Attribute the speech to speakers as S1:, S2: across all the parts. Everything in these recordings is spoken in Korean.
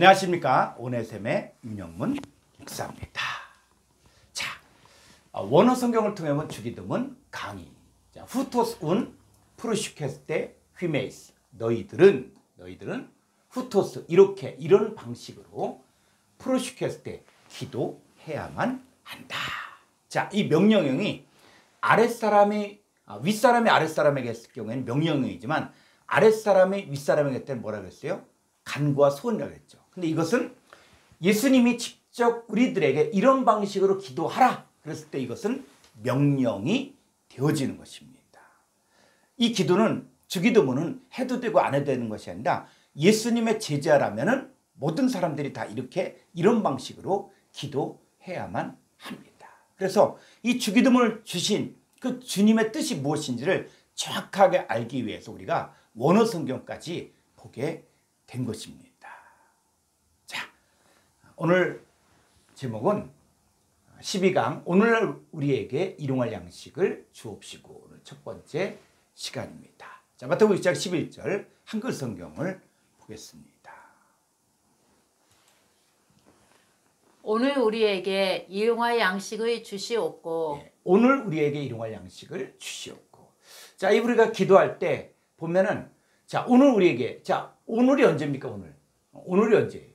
S1: 안녕하십니까. 오네셈의 윤영문 목사입니다. 자, 원어 성경을 통해 본 주기도문 강의. 자, 후토스 운 프루시케스테 휘메이스. 너희들은 후토스 이런 방식으로 프루시케스테 기도해야만 한다. 자, 이 명령형이 윗사람이 아랫사람에게 했을 경우에는 명령형이지만 아랫사람이 윗사람에게 했을 때는 뭐라 그랬어요? 간구와 소원이라고 했죠. 근데 이것은 예수님이 직접 우리들에게 이런 방식으로 기도하라 그랬을 때 이것은 명령이 되어지는 것입니다. 이 기도는 주기도문은 해도 되고 안 해도 되는 것이 아니라 예수님의 제자라면은 모든 사람들이 다 이런 방식으로 기도해야만 합니다. 그래서 이 주기도문을 주신 그 주님의 뜻이 무엇인지를 정확하게 알기 위해서 우리가 원어 성경까지 보게 된 것입니다. 자, 오늘 제목은 12강 오늘날 우리에게 일용할 양식을 주옵시고 오늘 첫 번째 시간입니다. 자, 마태복음 6장 11절 한글 성경을 보겠습니다.
S2: 오늘 우리에게 일용할 양식을 주시옵고.
S1: 네, 오늘 우리에게 일용할 양식을 주시옵고. 자, 이 우리가 기도할 때 보면은 자, 오늘 우리에게 오늘이 언제입니까? 오늘이 언제예요?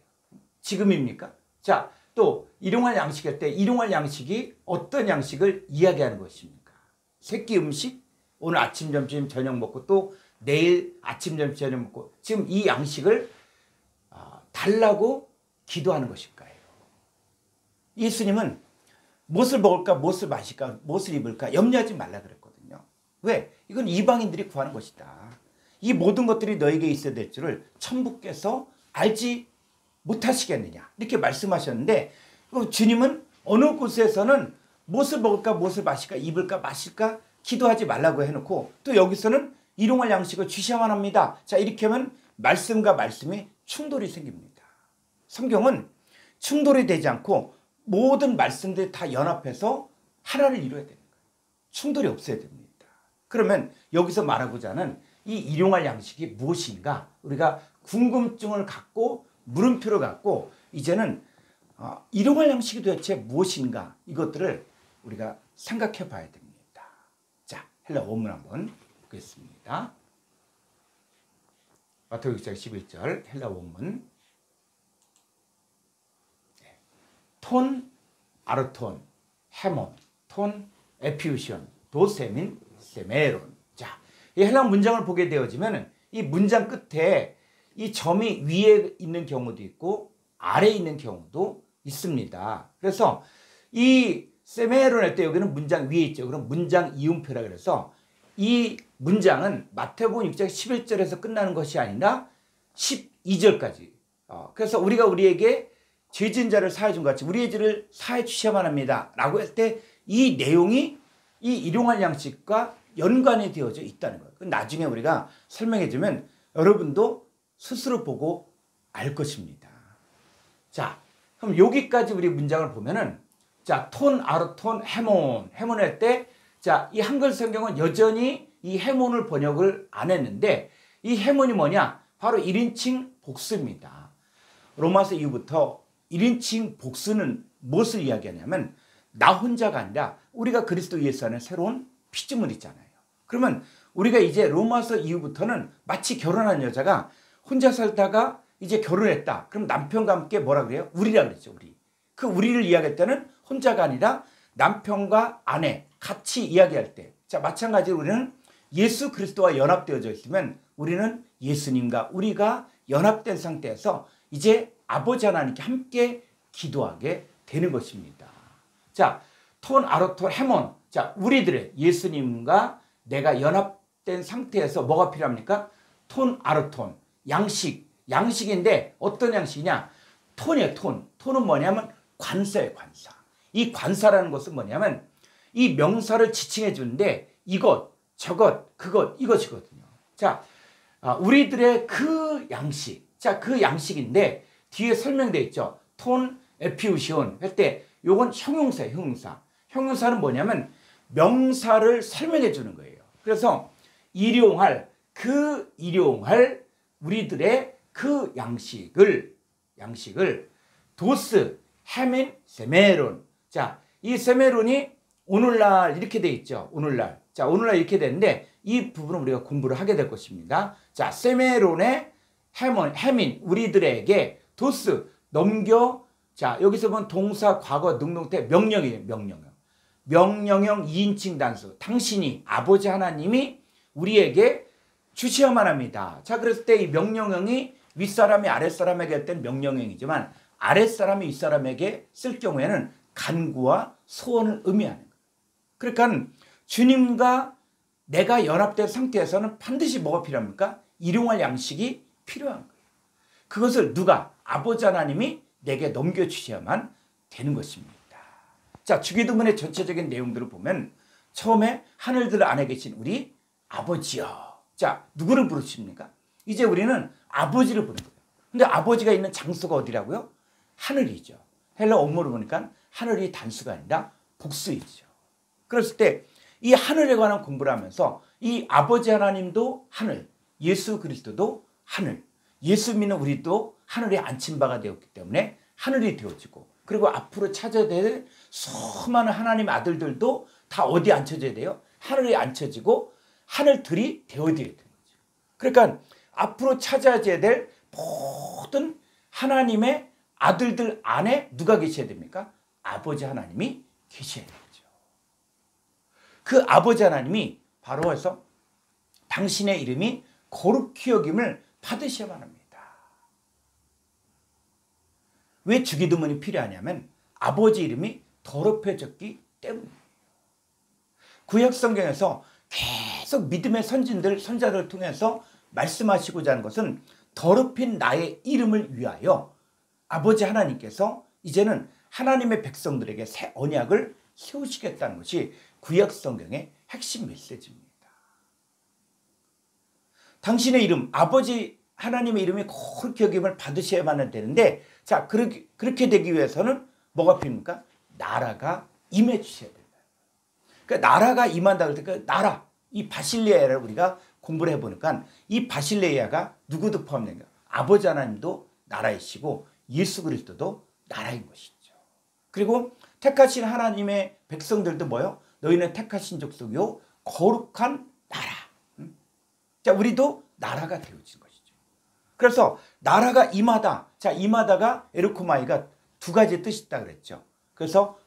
S1: 지금입니까? 자, 또 일용할 양식일 때 일용할 양식이 어떤 양식을 이야기하는 것입니까? 새끼 음식, 오늘 아침, 점심, 저녁 먹고 또 내일 아침, 점심, 저녁 먹고 지금 이 양식을 달라고 기도하는 것일까요? 예수님은 무엇을 먹을까, 무엇을 마실까, 무엇을 입을까 염려하지 말라 그랬거든요. 왜? 이건 이방인들이 구하는 것이다. 이 모든 것들이 너에게 있어야 될 줄을 천부께서 알지 못하시겠느냐 이렇게 말씀하셨는데 주님은 어느 곳에서는 무엇을 먹을까, 무엇을 마실까, 입을까, 마실까 기도하지 말라고 해놓고 또 여기서는 일용할 양식을 주셔야만 합니다. 자, 이렇게 하면 말씀과 말씀이 충돌이 생깁니다. 성경은 충돌이 되지 않고 모든 말씀들이 다 연합해서 하나를 이루어야 되는 거예요. 충돌이 없어야 됩니다. 그러면 여기서 말하고자 하는 이 일용할 양식이 무엇인가 우리가 궁금증을 갖고 물음표를 갖고 이제는 일용할 양식이 도대체 무엇인가 이것들을 우리가 생각해 봐야 됩니다. 자, 헬라 원문 한번 보겠습니다. 마태복음 6장 11절 헬라 원문. 톤, 아르톤, 헤몬, 톤, 에피우션, 도세민, 세메론. 자, 이 헬라 문장을 보게 되어지면 이 문장 끝에 이 점이 위에 있는 경우도 있고 아래에 있는 경우도 있습니다. 그래서 이 세메론 할 때 여기는 문장 위에 있죠. 그럼 문장 이음표라 그래서 이 문장은 마태복음 6장 11절에서 끝나는 것이 아니라 12절까지. 그래서 우리가 우리에게 죄 지은 자를 사해 준 것 같이 우리의 죄를 사해 주셔야만 합니다. 라고 할 때 이 내용이 이 일용할 양식과 연관이 되어져 있다는 거예요. 나중에 우리가 설명해 주면 여러분도 스스로 보고 알 것입니다. 자, 그럼 여기까지 우리 문장을 보면은 자, 톤, 아르톤, 헤몬. 헤몬 할 때 자, 이 한글 성경은 여전히 이 헤몬을 번역을 안 했는데 이 헤몬이 뭐냐? 바로 1인칭 복수입니다. 로마서 이후부터 1인칭 복수는 무엇을 이야기하냐면 나 혼자가 아니라 우리가 그리스도 예수 안에 새로운 피조물 있잖아요. 그러면 우리가 이제 로마서 이후부터는 마치 결혼한 여자가 혼자 살다가 이제 결혼했다. 그럼 남편과 함께 뭐라 그래요? 우리라 그랬죠. 우리. 그 우리를 이야기할 때는 혼자가 아니라 남편과 아내 같이 이야기할 때. 자, 마찬가지로 우리는 예수 그리스도와 연합되어져 있으면 우리는 예수님과 우리가 연합된 상태에서 이제 아버지 하나님께 함께 기도하게 되는 것입니다. 자, 톤, 아르톤, 헤몬. 자, 우리들의 예수님과 내가 연합된 상태에서 뭐가 필요합니까? 톤, 아르톤. 양식인데 어떤 양식이냐? 톤이에요, 톤. 톤은 뭐냐면 관사예요, 관사. 이 관사라는 것은 뭐냐면 이 명사를 지칭해 주는데 이것, 저것, 그것, 이것이거든요. 자, 우리들의 그 양식. 자, 그 양식인데 뒤에 설명되어 있죠. 톤, 에피우시온 할 때 요건 형용사예요, 형용사. 형용사는 뭐냐면 명사를 설명해 주는 거예요. 그래서 일용할 우리들의 그 양식을 양식을 도스, 헤민, 세메론. 자, 이 세메론이 오늘날 이렇게 돼 있죠. 오늘날. 자, 오늘날 이렇게 되는데 이 부분은 우리가 공부를 하게 될 것입니다. 자, 세메론의 헤민, 우리들에게 도스, 넘겨. 자, 여기서 보면 동사, 과거, 능동태, 명령이에요. 명령형 2인칭 단수. 당신이, 아버지 하나님이 우리에게 주셔야만 합니다. 자, 그랬을 때 이 명령형이 윗사람이 아랫사람에게 할 때는 명령형이지만 아랫사람이 윗사람에게 쓸 경우에는 간구와 소원을 의미하는 거예요. 그러니까 주님과 내가 연합된 상태에서는 반드시 뭐가 필요합니까? 일용할 양식이 필요한 거예요. 그것을 누가? 아버지 하나님이 내게 넘겨주셔야만 되는 것입니다. 자, 주기도문의 전체적인 내용들을 보면 처음에 하늘들 안에 계신 우리 아버지여. 자, 누구를 부르십니까? 이제 우리는 아버지를 부르는 거예요. 근데 아버지가 있는 장소가 어디라고요? 하늘이죠. 헬라 원문을 보니까 하늘이 단수가 아니라 복수이죠. 그랬을 때 이 하늘에 관한 공부를 하면서 이 아버지 하나님도 하늘, 예수 그리스도도 하늘, 예수 믿는 우리도 하늘에 앉힌 바가 되었기 때문에 하늘이 되어지고, 그리고 앞으로 찾아야 될 수많은 하나님의 아들들도 다 어디 앉혀져야 돼요? 하늘에 앉혀지고 하늘들이 되어져야 되는 거죠. 그러니까 앞으로 찾아야 될 모든 하나님의 아들들 안에 누가 계셔야 됩니까? 아버지 하나님이 계셔야 되죠. 그 아버지 하나님이 바로 해서 당신의 이름이 거룩히 여김을 받으셔야만 합니다. 왜 주기도문이 필요하냐면 아버지 이름이 더럽혀졌기 때문이에요. 구약 성경에서 계속 믿음의 선진들, 선자들을 통해서 말씀하시고자 하는 것은 더럽힌 나의 이름을 위하여 아버지 하나님께서 이제는 하나님의 백성들에게 새 언약을 세우시겠다는 것이 구약 성경의 핵심 메시지입니다. 당신의 이름, 아버지 하나님의 이름이 그렇게 여김을 받으셔야만 되는데, 자, 그렇게 되기 위해서는 뭐가 필요합니까? 나라가 임해 주셔야 된다. 그러니까 나라가 임한다 그럴 때 그 나라, 이 바실레아를 우리가 공부를 해보니까 이 바실레아가 누구도 포함된 거예요. 아버지 하나님도 나라이시고 예수 그리스도도 나라인 것이죠. 그리고 택하신 하나님의 백성들도 뭐요? 너희는 택하신 족속이요 거룩한 나라. 자, 우리도 나라가 되어진 것이죠. 그래서 나라가 임하다. 자, 임하다가 에르코마이가 두 가지 뜻이 있다 그랬죠. 그래서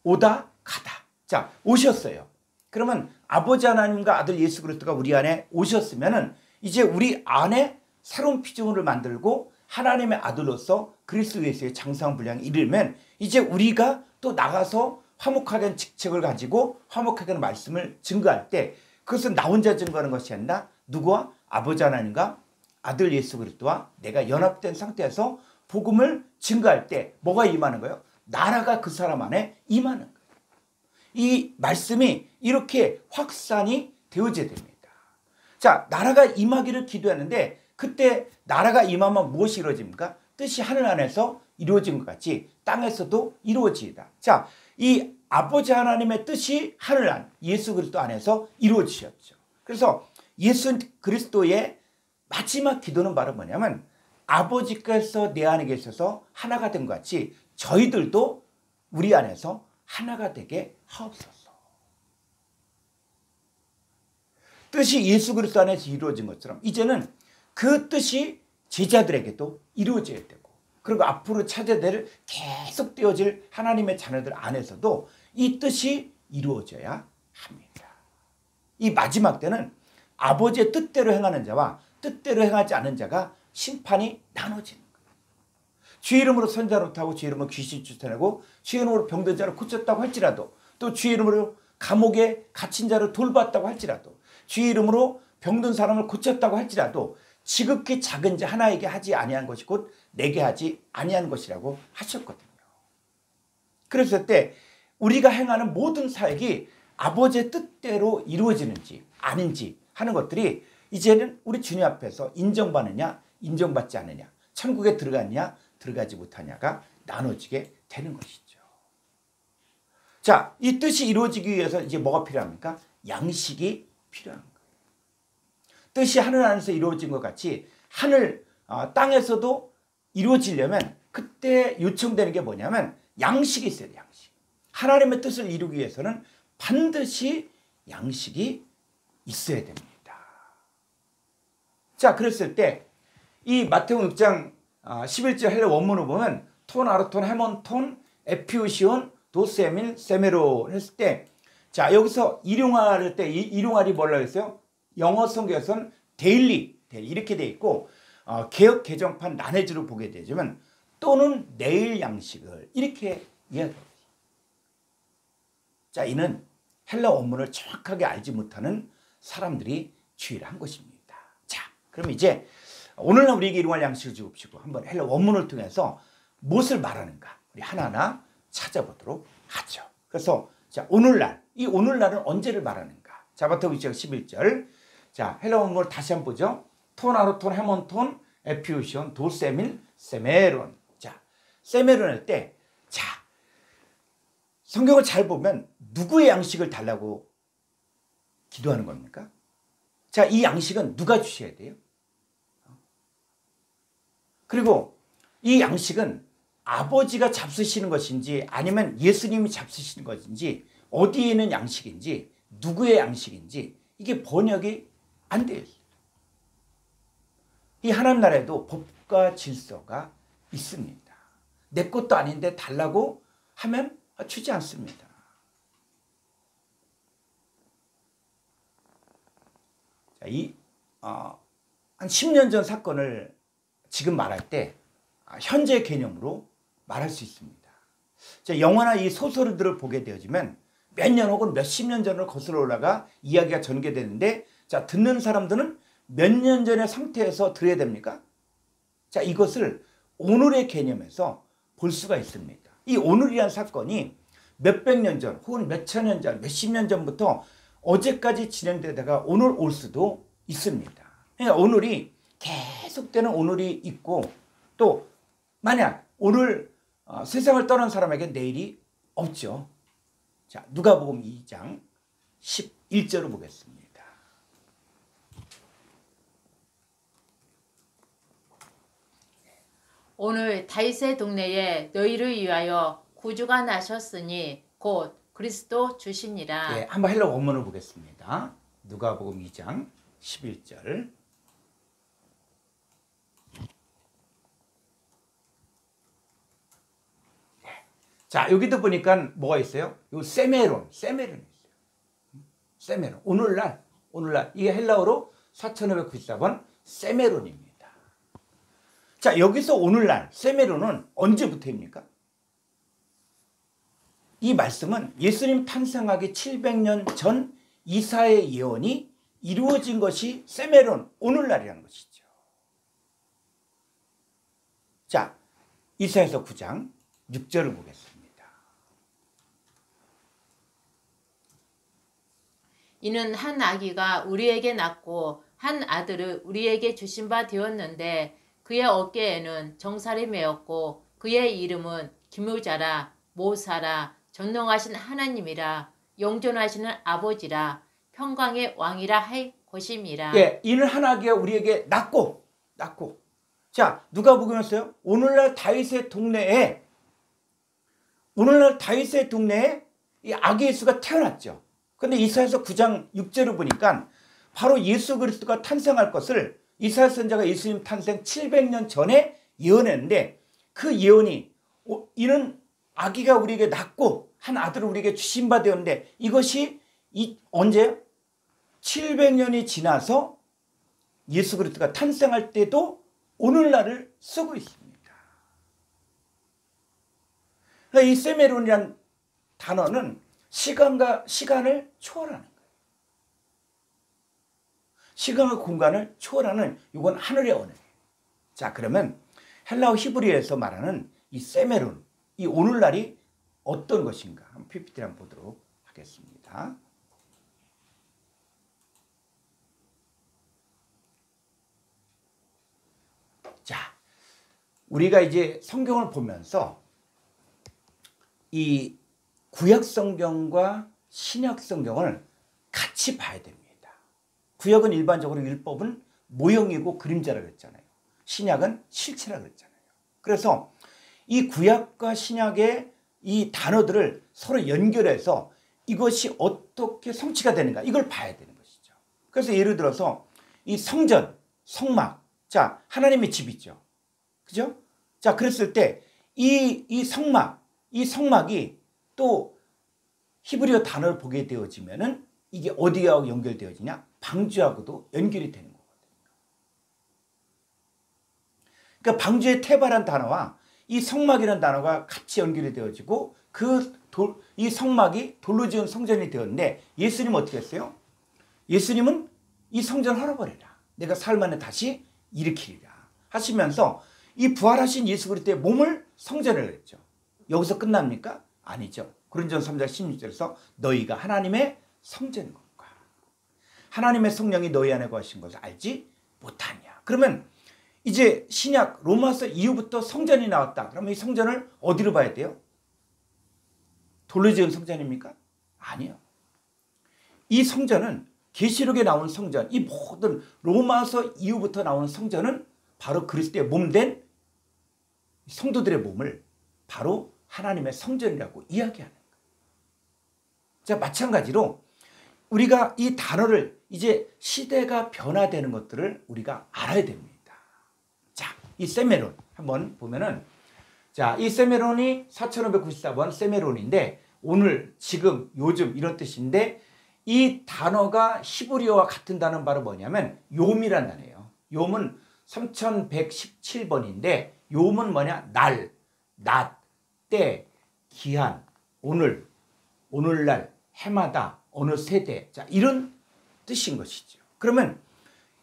S1: 오다 가다. 자, 오셨어요. 그러면 아버지 하나님과 아들 예수 그리스도가 우리 안에 오셨으면은 이제 우리 안에 새로운 피조물을 만들고 하나님의 아들로서 그리스도 예수의 장성한 분량에 이르면 이제 우리가 또 나가서 화목하게 한 직책을 가지고 화목하게 하는 말씀을 증거할 때 그것은 나 혼자 증거하는 것이 아니라 누구와? 아버지 하나님과 아들 예수 그리스도와 내가 연합된 상태에서 복음을 증거할 때 뭐가 임하는 거예요? 나라가 그 사람 안에 임하는 거예요. 이 말씀이 이렇게 확산이 되어져야 됩니다. 자, 나라가 임하기를 기도하는데 그때 나라가 임하면 무엇이 이루어집니까? 뜻이 하늘 안에서 이루어진 것 같이 땅에서도 이루어지이다. 자, 이 아버지 하나님의 뜻이 하늘 안, 예수 그리스도 안에서 이루어지셨죠. 그래서 예수 그리스도의 마지막 기도는 바로 뭐냐면 아버지께서 내 안에 계셔서 하나가 된 것 같이 저희들도 우리 안에서 하나가 되게 하옵소서. 뜻이 예수 그리스도 안에서 이루어진 것처럼 이제는 그 뜻이 제자들에게도 이루어져야 되고, 그리고 앞으로 찾아낼 계속 되어질 하나님의 자녀들 안에서도 이 뜻이 이루어져야 합니다. 이 마지막 때는 아버지의 뜻대로 행하는 자와 뜻대로 행하지 않는 자가 심판이 나눠지는 거예요. 주의 이름으로 선자를 못하고 주의 이름으로 귀신 쫓아내고 주의 이름으로 병든 자를 고쳤다고 할지라도, 또 주의 이름으로 감옥에 갇힌 자를 돌봤다고 할지라도, 주의 이름으로 병든 사람을 고쳤다고 할지라도 지극히 작은 자 하나에게 하지 아니한 것이 곧 내게 하지 아니한 것이라고 하셨거든요. 그랬을 때 우리가 행하는 모든 사역이 아버지의 뜻대로 이루어지는지 아닌지 하는 것들이 이제는 우리 주님 앞에서 인정받느냐 인정받지 않느냐, 천국에 들어갔냐 들어가지 못하냐가 나눠지게 되는 것이죠. 자, 이 뜻이 이루어지기 위해서 이제 뭐가 필요합니까? 양식이 필요한 거예요. 뜻이 하늘 안에서 이루어진 것 같이 하늘 땅에서도 이루어지려면 그때 요청되는 게 뭐냐면 양식이 있어야 돼요. 양식. 하나님의 뜻을 이루기 위해서는 반드시 양식이 있어야 됩니다. 자, 그랬을 때 이 마태복음 6장 11절 헬라 원문을 보면 톤, 아르톤, 헤몬, 톤, 에피우시온, 도세민, 세메로 했을 때, 자, 여기서 일용할 할 때 이 일용할이 뭐라고 했어요? 영어 성경에서는 데일리 이렇게 돼 있고, 개역 개정판 난해지로 보게 되지만 또는 내일 양식을 이렇게 이야기합니다. 자, 이는 헬라 원문을 정확하게 알지 못하는 사람들이 주의를 한 것입니다. 자, 그럼 이제 오늘날 우리에게 일용할 양식을 주옵시고 한번 헬라 원문을 통해서 무엇을 말하는가 우리 하나하나 찾아보도록 하죠. 그래서 자, 오늘날, 이 오늘날은 언제를 말하는가? 자, 마태복음 6장 11절. 자, 헬라 원문을 다시 한번 보죠. 톤, 아르톤, 헤몬톤, 에피우시온, 도세민, 세메론. 자, 세메론 할 때, 자, 성경을 잘 보면 누구의 양식을 달라고 기도하는 겁니까? 자, 이 양식은 누가 주셔야 돼요? 그리고 이 양식은 아버지가 잡수시는 것인지 아니면 예수님이 잡수시는 것인지 어디에 있는 양식인지 누구의 양식인지 이게 번역이 안 되어 있어요. 이 하나님 나라에도 법과 질서가 있습니다. 내 것도 아닌데 달라고 하면 주지 않습니다. 자, 한 10년 전 사건을 지금 말할 때 현재 개념으로 말할 수 있습니다. 자, 영화나 이 소설들을 보게 되어지면 몇 년 혹은 몇십 년 전으로 거슬러 올라가 이야기가 전개되는데, 자, 듣는 사람들은 몇 년 전의 상태에서 들어야 됩니까? 자, 이것을 오늘의 개념에서 볼 수가 있습니다. 이 오늘이란 사건이 몇백 년 전 혹은 몇천 년 전, 몇십 년 전부터 어제까지 진행되다가 오늘 올 수도 있습니다. 그러니까 오늘이 계속되는 오늘이 있고, 또 만약 오늘 세상을 떠난 사람에게 내일이 없죠. 자, 누가복음 2장 11절을 보겠습니다.
S2: 오늘 다윗의 동네에 너희를 위하여 구주가 나셨으니 곧 그리스도 주시니라.
S1: 네, 한번 헬라 원문을 보겠습니다. 누가복음 2장 11절. 자, 여기도 보니까 뭐가 있어요? 요 세메론이 있어요. 세메론. 오늘날 이게 헬라어로 4594번 세메론입니다. 자, 여기서 오늘날 세메론은 언제부터입니까? 이 말씀은 예수님 탄생하기 700년 전 이사의 예언이 이루어진 것이 세메론 오늘날이라는 것이죠. 자, 이사야서 9장 6절을 보겠습니다.
S2: 이는 한 아기가 우리에게 낳고 한 아들을 우리에게 주신 바 되었는데 그의 어깨에는 정살이 메었고 그의 이름은 기묘자라 모사라 전능하신 하나님이라 영존하시는 아버지라 평강의 왕이라 할 것임이라.
S1: 예, 이는 한 아기가 우리에게 낳고. 자, 누가 보겠어요? 오늘날 다윗의 동네에 이 아기 예수가 태어났죠. 근데 이사야서 9장 6절을 보니까 바로 예수 그리스도가 탄생할 것을 이사야 선지자가 예수님 탄생 700년 전에 예언했는데, 그 예언이 이는 아기가 우리에게 낳고 한 아들을 우리에게 주신 바 되었는데, 이것이 언제 700년이 지나서 예수 그리스도가 탄생할 때도 오늘날을 쓰고 있습니다. 그러니까 이 세메론이라는 단어는 시간을 초월하는 거예요. 시간과 공간을 초월하는, 이건 하늘의 언어예요. 자, 그러면 헬라어 히브리어에서 말하는 이 세메론, 이 오늘날이 어떤 것인가 한번 PPT를 한번 보도록 하겠습니다. 자, 우리가 이제 성경을 보면서 이 구약 성경과 신약 성경을 같이 봐야 됩니다. 구약은 일반적으로 율법은 모형이고 그림자라고 했잖아요. 신약은 실체라고 했잖아요. 그래서 이 구약과 신약의 이 단어들을 서로 연결해서 이것이 어떻게 성취가 되는가 이걸 봐야 되는 것이죠. 그래서 예를 들어서 이 성전, 성막, 자 하나님의 집이죠. 그죠? 자 그랬을 때 이 성막이 또 히브리어 단어를 보게 되어지면은 이게 어디하고 연결되어지냐? 방주하고도 연결이 되는 거거든요. 그러니까 방주의 테바란 단어와 이 성막이라는 단어가 같이 연결이 되어지고 이 성막이 돌로 지은 성전이 되었는데 예수님은 어떻게 했어요? 예수님은 이 성전을 헐어버리라. 내가 사흘 만에 다시 일으키리라 하시면서 이 부활하신 예수 그리스도의 몸을 성전을 했죠. 여기서 끝납니까? 아니죠. 고린도전서 3장 16절에서 너희가 하나님의 성전인 것과 하나님의 성령이 너희 안에 거하신 것을 알지 못하냐. 그러면 이제 신약 로마서 이후부터 성전이 나왔다. 그러면 이 성전을 어디로 봐야 돼요? 돌로 지은 성전입니까? 아니요. 이 성전은 계시록에 나온 성전, 이 모든 로마서 이후부터 나온 성전은 바로 그리스도의 몸된 성도들의 몸을 바로 하나님의 성전이라고 이야기하는 거예요. 자, 마찬가지로 우리가 이 단어를 이제 시대가 변화되는 것들을 우리가 알아야 됩니다. 자, 이 세메론 한번 보면은 자, 이 세메론이 4594번 세메론인데 오늘 지금 요즘 이런 뜻인데 이 단어가 히브리어와 같은 단어는 바로 뭐냐면 욤이란 단어예요. 욤은 3117번인데 욤은 뭐냐? 날, 낮, 때, 기한, 오늘, 오늘날, 해마다, 어느 세대, 자 이런 뜻인 것이죠. 그러면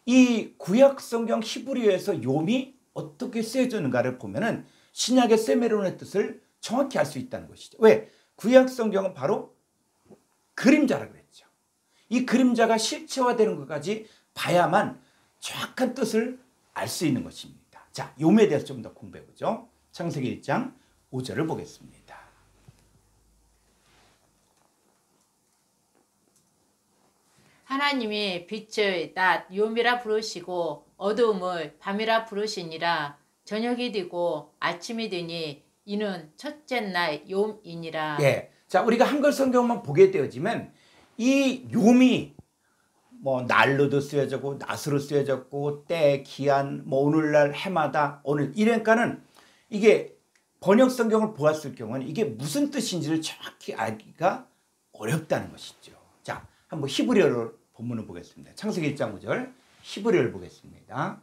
S1: 이 구약 성경 히브리어에서 욤이 어떻게 쓰여졌는가를 보면은 신약의 세메론의 뜻을 정확히 알 수 있다는 것이죠. 왜? 구약 성경은 바로 그림자라고 했죠. 이 그림자가 실체화되는 것까지 봐야만 정확한 뜻을 알 수 있는 것입니다. 자, 욤에 대해서 좀 더 공부해보죠. 창세기 1장 5절을 보겠습니다.
S2: 하나님이 빛을 낮 욤이라 부르시고 어두움을 밤이라 부르시니라. 저녁이 되고 아침이 되니 이는 첫째 날 욤이니라.
S1: 예. 자, 우리가 한글 성경만 보게 되어지면 이 욤이 뭐 날로도 쓰여졌고 낫으로 쓰여졌고 때, 기한, 뭐 오늘날, 해마다, 오늘 이러니까는 이게 번역 성경을 보았을 경우는 이게 무슨 뜻인지를 정확히 알기가 어렵다는 것이죠. 자, 한번 히브리어로 본문을 보겠습니다. 창세기 1장 5절 히브리어를 보겠습니다.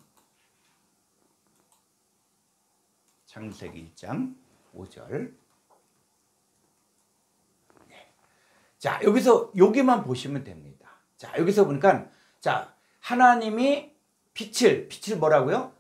S1: 창세기 1장 5절. 네. 자, 여기만 보시면 됩니다. 자, 여기서 보니까 자, 하나님이 빛을 뭐라고요?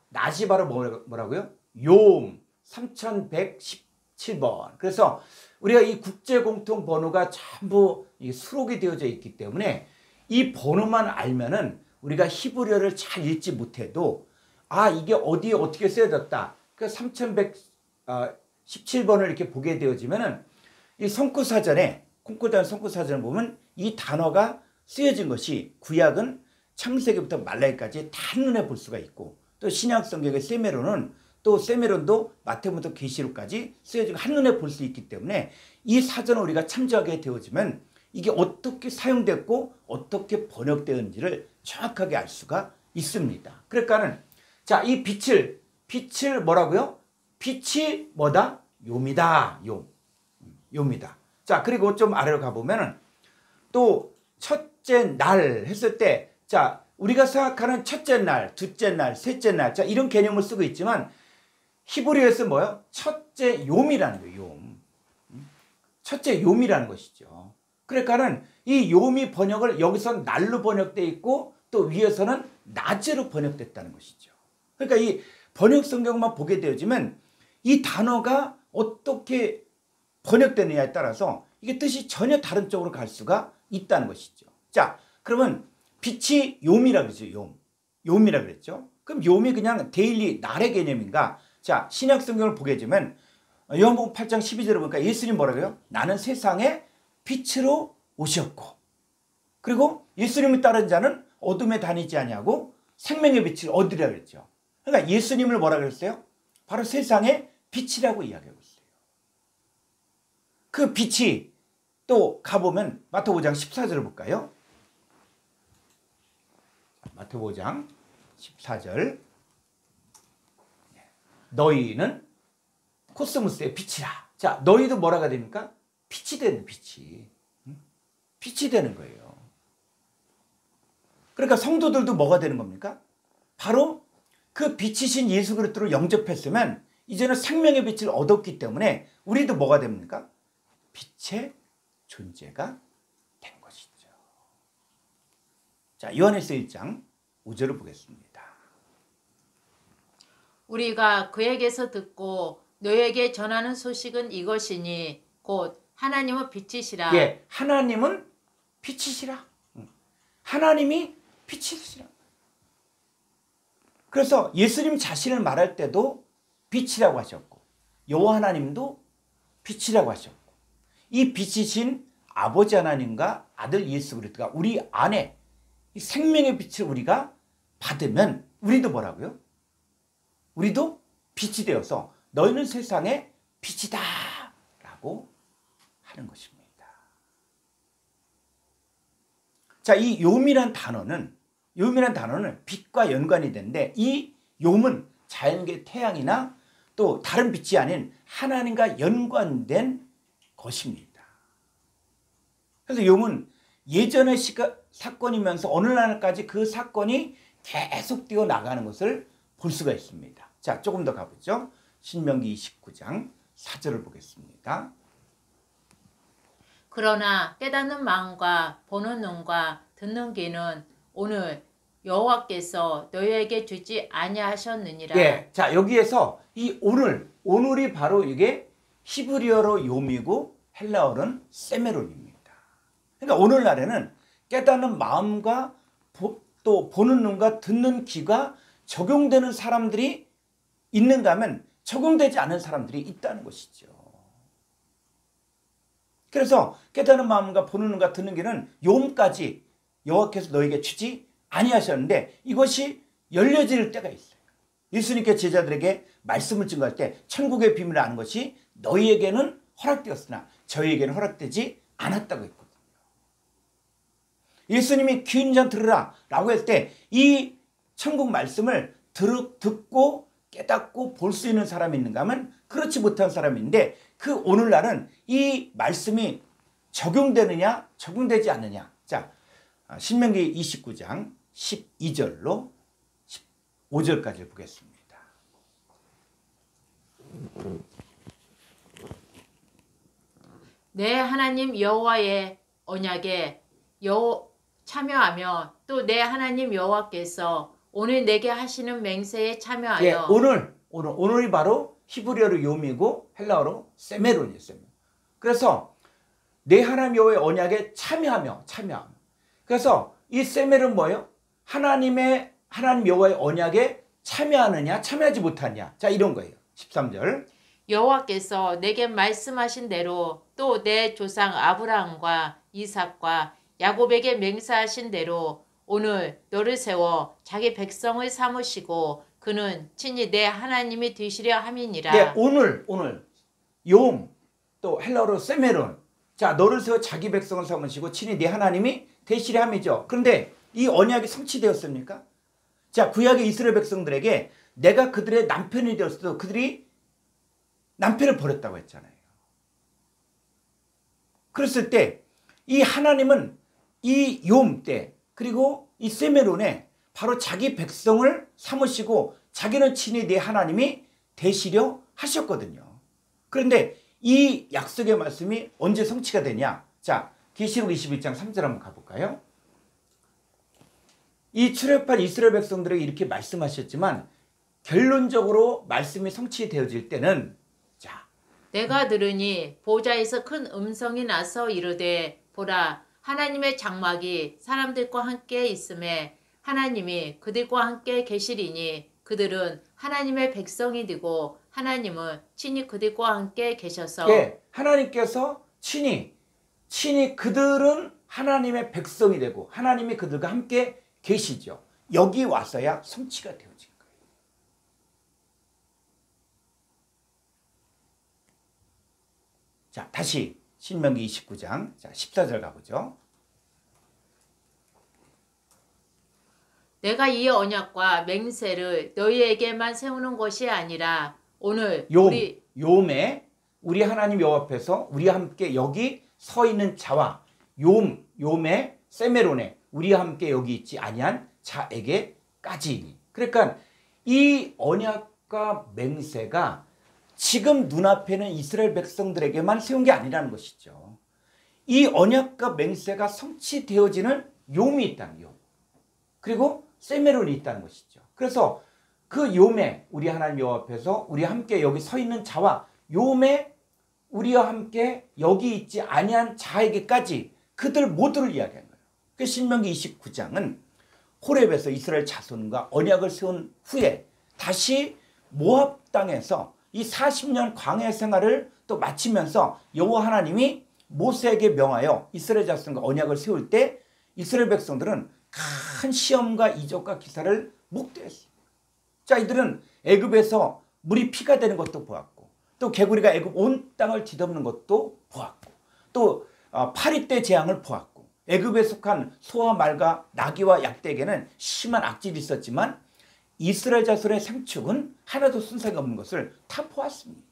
S1: 낮이 바로 뭐라고요? 욤 3117번. 그래서 우리가 이 국제 공통 번호가 전부 수록이 되어져 있기 때문에 이 번호만 알면은 우리가 히브리어를 잘 읽지 못해도 아, 이게 어디에 어떻게 쓰여졌다. 그 3117번을 이렇게 보게 되어지면은 이 성구사전에 콩쿠르단 성구사전을 보면 이 단어가 쓰여진 것이 구약은 창세기부터 말라기까지 다 한눈에 볼 수가 있고 또 신약 성경의 세메론도 마태부터 계시록까지 쓰여진 한눈에 볼 수 있기 때문에 이 사전을 우리가 참조하게 되어지면 이게 어떻게 사용됐고 어떻게 번역되었는지를 정확하게 알 수가 있습니다. 그러니까는 자, 이 빛을 뭐라고요? 빛이 뭐다? 욤이다. 욤이다. 자, 그리고 좀 아래로 가보면은 또 첫째 날 했을 때, 자, 우리가 생각하는 첫째 날, 둘째 날, 셋째 날, 자, 이런 개념을 쓰고 있지만 히브리어에서 뭐예요? 첫째 욤이라는 거예요. 욤. 첫째 욤이라는 것이죠. 그러니까는 이 욤이 번역을 여기서 날로 번역되어 있고 또 위에서는 낮으로 번역됐다는 것이죠. 그러니까 이 번역 성경만 보게 되어지면 이 단어가 어떻게 번역되느냐에 따라서 이게 뜻이 전혀 다른 쪽으로 갈 수가 있다는 것이죠. 자, 그러면 빛이 욤이라고 그랬죠. 욤이라고 그랬죠. 그럼 욤이 그냥 데일리 날의 개념인가? 자, 신약 성경을 보게 되면 요한복음 8장 12절을 보니까 예수님 뭐라고요? 나는 세상에 빛으로 오셨고 그리고 예수님을 따른 자는 어둠에 다니지 아니하고 생명의 빛을 얻으리라 그랬죠. 그러니까 예수님을 뭐라 그랬어요? 바로 세상의 빛이라고 이야기하고 있어요. 그 빛이 또 가보면 마태복음 5장 14절을 볼까요? 마태복음 5장 14절. 너희는 코스모스의 빛이라. 자, 너희도 뭐라가 됩니까? 빛이 되는 빛이. 빛이 되는 거예요. 그러니까 성도들도 뭐가 되는 겁니까? 바로 그 빛이신 예수 그리스도를 영접했으면 이제는 생명의 빛을 얻었기 때문에 우리도 뭐가 됩니까? 빛의 존재가 된 것이죠. 자, 요한일서 1장 5절을 보겠습니다.
S2: 우리가 그에게서 듣고 너에게 전하는 소식은 이것이니 곧 하나님은 빛이시라.
S1: 예, 하나님은 빛이시라. 하나님이 빛이시라. 그래서 예수님 자신을 말할 때도 빛이라고 하셨고 여호와 하나님도 빛이라고 하셨고 이 빛이신 아버지 하나님과 아들 예수 그리스도가 우리 안에 이 생명의 빛을 우리가 받으면 우리도 뭐라고요? 우리도 빛이 되어서 너희는 세상의 빛이다 라고 하는 것입니다. 자, 이 욤이란 단어는 빛과 연관이 되는데 이 욤은 자연계 태양이나 또 다른 빛이 아닌 하나님과 연관된 것입니다. 그래서 욤은 예전의 사건이면서 어느 날까지 그 사건이 계속되어 나가는 것을 볼 수가 있습니다. 자, 조금 더 가보죠. 신명기 29장 4절을 보겠습니다.
S2: 그러나 깨닫는 마음과 보는 눈과 듣는 귀는 오늘 여호와께서 너희에게 주지 아니하셨느니라.
S1: 예, 자 여기에서 이 오늘이 바로 이게 히브리어로 욤이고 헬라어는 세메론입니다. 그러니까 오늘날에는 깨닫는 마음과 또 보는 눈과 듣는 귀가 적용되는 사람들이 있는가 하면 적용되지 않은 사람들이 있다는 것이죠. 그래서 깨닫는 마음과 보는 눈과 듣는 귀는 욤까지 여호와께서 너에게 주지 아니하셨는데 이것이 열려질 때가 있어요. 예수님께 제자들에게 말씀을 증거할 때 천국의 비밀을 아는 것이 너희에게는 허락되었으나 저희에게는 허락되지 않았다고 했거든요. 예수님이 귀 있는 자 들으라 라고 할 때 이 천국 말씀을 듣고 깨닫고 볼 수 있는 사람이 있는가 하면 그렇지 못한 사람이 있는데 그 오늘날은 이 말씀이 적용되느냐 적용되지 않느냐. 자, 신명기 29장 12절로 15절까지 보겠습니다.
S2: 내 하나님 여호와의 언약에 참여하며 또 내 하나님 여호와께서 오늘 내게 하시는 맹세에 참여하여.
S1: 예, 오늘이 바로 히브리어로 욤이고 헬라어로 세메론이에요. 그래서 내 하나님 여호와의 언약에 참여하며. 그래서 이 세멜은 뭐예요? 하나님 여호와의 언약에 참여하느냐 참여하지 못하느냐. 자, 이런 거예요. 13절.
S2: 여호와께서 내게 말씀하신 대로 또 내 조상 아브라함과 이삭과 야곱에게 맹세하신 대로 오늘 너를 세워 자기 백성을 삼으시고 그는 친히 내 하나님이 되시려 함이니라.
S1: 네, 오늘 욤 또 헬라어로 세멜론. 자, 너를 세워 자기 백성을 삼으시고 친히 네 하나님이 되시려 함이죠. 그런데 이 언약이 성취되었습니까? 자, 구약의 이스라엘 백성들에게 내가 그들의 남편이 되었어도 그들이 남편을 버렸다고 했잖아요. 그랬을 때 이 하나님은 이 욤 때 그리고 이 세멜론에 바로 자기 백성을 삼으시고 자기는 친히 네 하나님이 되시려 하셨거든요. 그런데 이 약속의 말씀이 언제 성취가 되냐? 자, 계시록 21장 3절 한번 가볼까요? 이 출애굽한 이스라엘 백성들에게 이렇게 말씀하셨지만 결론적으로 말씀이 성취되어질 때는 자,
S2: 내가 들으니 보좌에서 큰 음성이 나서 이르되 보라 하나님의 장막이 사람들과 함께 있음에 하나님이 그들과 함께 계시리니 그들은 하나님의 백성이 되고 하나님은 친히 그들과 함께 계셔서.
S1: 예, 하나님께서 친히 그들은 하나님의 백성이 되고 하나님이 그들과 함께 계시죠. 여기 와서야 성취가 되어진 거예요. 자, 다시 신명기 29장 자, 14절 가보죠.
S2: 내가 이 언약과 맹세를 너희에게만 세우는 것이 아니라 오늘
S1: 요매 우리 하나님 여호와 앞에서 우리와 함께 여기 서 있는 자와 요매 세메론에 우리와 함께 여기 있지 아니한 자에게까지니. 그러니까 이 언약과 맹세가 지금 눈앞에는 이스라엘 백성들에게만 세운 게 아니라는 것이죠. 이 언약과 맹세가 성취되어지는 욤이 있다는 욤. 그리고 세메론이 있다는 것이죠. 그래서 그 욤에 우리 하나님 여호와 앞에서 우리와 함께 여기 서 있는 자와 욤에 우리와 함께 여기 있지 아니한 자에게까지 그들 모두를 이야기한 거예요. 그 신명기 29장은 호렙에서 이스라엘 자손과 언약을 세운 후에 다시 모압 땅에서 이 40년 광야 생활을 또 마치면서 여호와 하나님이 모세에게 명하여 이스라엘 자손과 언약을 세울 때 이스라엘 백성들은 큰 시험과 이적과 기사를 목도했습니다. 자, 이들은 애굽에서 물이 피가 되는 것도 보았고 또 개구리가 애굽 온 땅을 뒤덮는 것도 보았고 또 파리 때 재앙을 보았고 애굽에 속한 소와 말과 나귀와 약대에게는 심한 악질이 있었지만 이스라엘 자손의 생축은 하나도 손색이 없는 것을 다 보았습니다.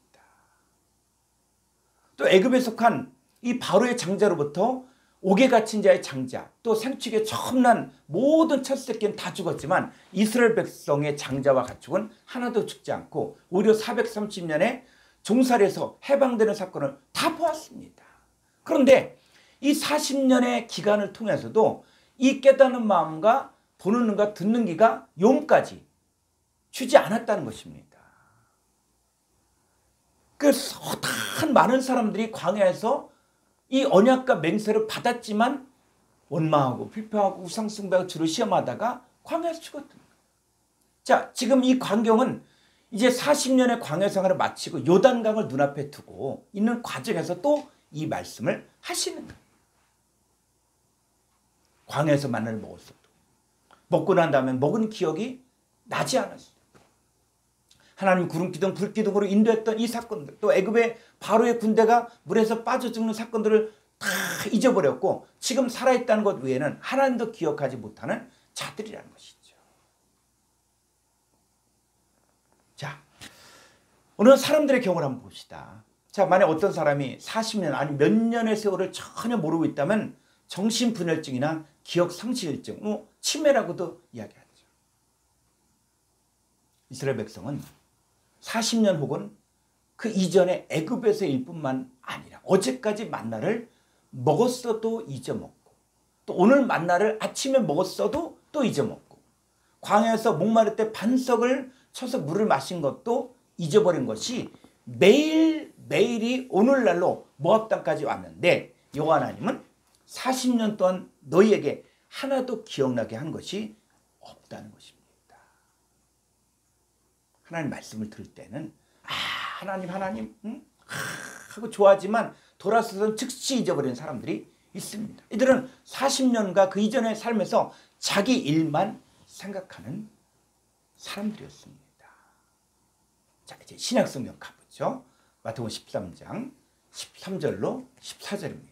S1: 또 애굽에 속한 이 바로의 장자로부터 옥에 갇힌 자의 장자 또 생축의 첨난 모든 첫 새끼는 다 죽었지만 이스라엘 백성의 장자와 가축은 하나도 죽지 않고 오히려 430년에 종살이에서 해방되는 사건을 다 보았습니다. 그런데 이 40년의 기간을 통해서도 이 깨닫는 마음과 보는 눈과 듣는 귀가 욤까지 주지 않았다는 것입니다. 그래서 단 많은 사람들이 광야에서 이 언약과 맹세를 받았지만 원망하고 불평하고 우상숭배하고 주로 시험하다가 광야에서 죽었던 거예요. 자, 지금 이 광경은 이제 40년의 광야 생활을 마치고 요단강을 눈앞에 두고 있는 과정에서 또 이 말씀을 하시는 거예요. 광야에서 만나를 먹었어도 먹고 난 다음에 먹은 기억이 나지 않았어요. 하나님 구름기둥 불기둥으로 인도했던 이 사건들 또 애굽의 바로의 군대가 물에서 빠져 죽는 사건들을 다 잊어버렸고 지금 살아있다는 것 외에는 하나님도 기억하지 못하는 자들이라는 것이죠. 자, 오늘 사람들의 경우를 한번 봅시다. 자, 만약 어떤 사람이 40년 아니 몇 년의 세월을 전혀 모르고 있다면 정신분열증이나 기억상실증, 치매라고도 이야기하죠. 이스라엘 백성은 40년 혹은 그 이전에 애굽에서일 뿐만 아니라 어제까지 만나를 먹었어도 잊어먹고 또 오늘 만나를 아침에 먹었어도 또 잊어먹고 광야에서 목마를 때 반석을 쳐서 물을 마신 것도 잊어버린 것이 매일매일이 오늘날로 모압 땅까지 왔는데 여호와 하나님은 40년 동안 너희에게 하나도 기억나게 한 것이 없다는 것입니다. 하나님 말씀을 들을 때는 하나님 하고 좋아하지만 돌아서서 즉시 잊어버리는 사람들이 있습니다. 이들은 40년과 그 이전의 삶에서 자기 일만 생각하는 사람들이었습니다. 자, 이제 신약성경 가보죠. 마태복음 13장 13절로 14절입니다.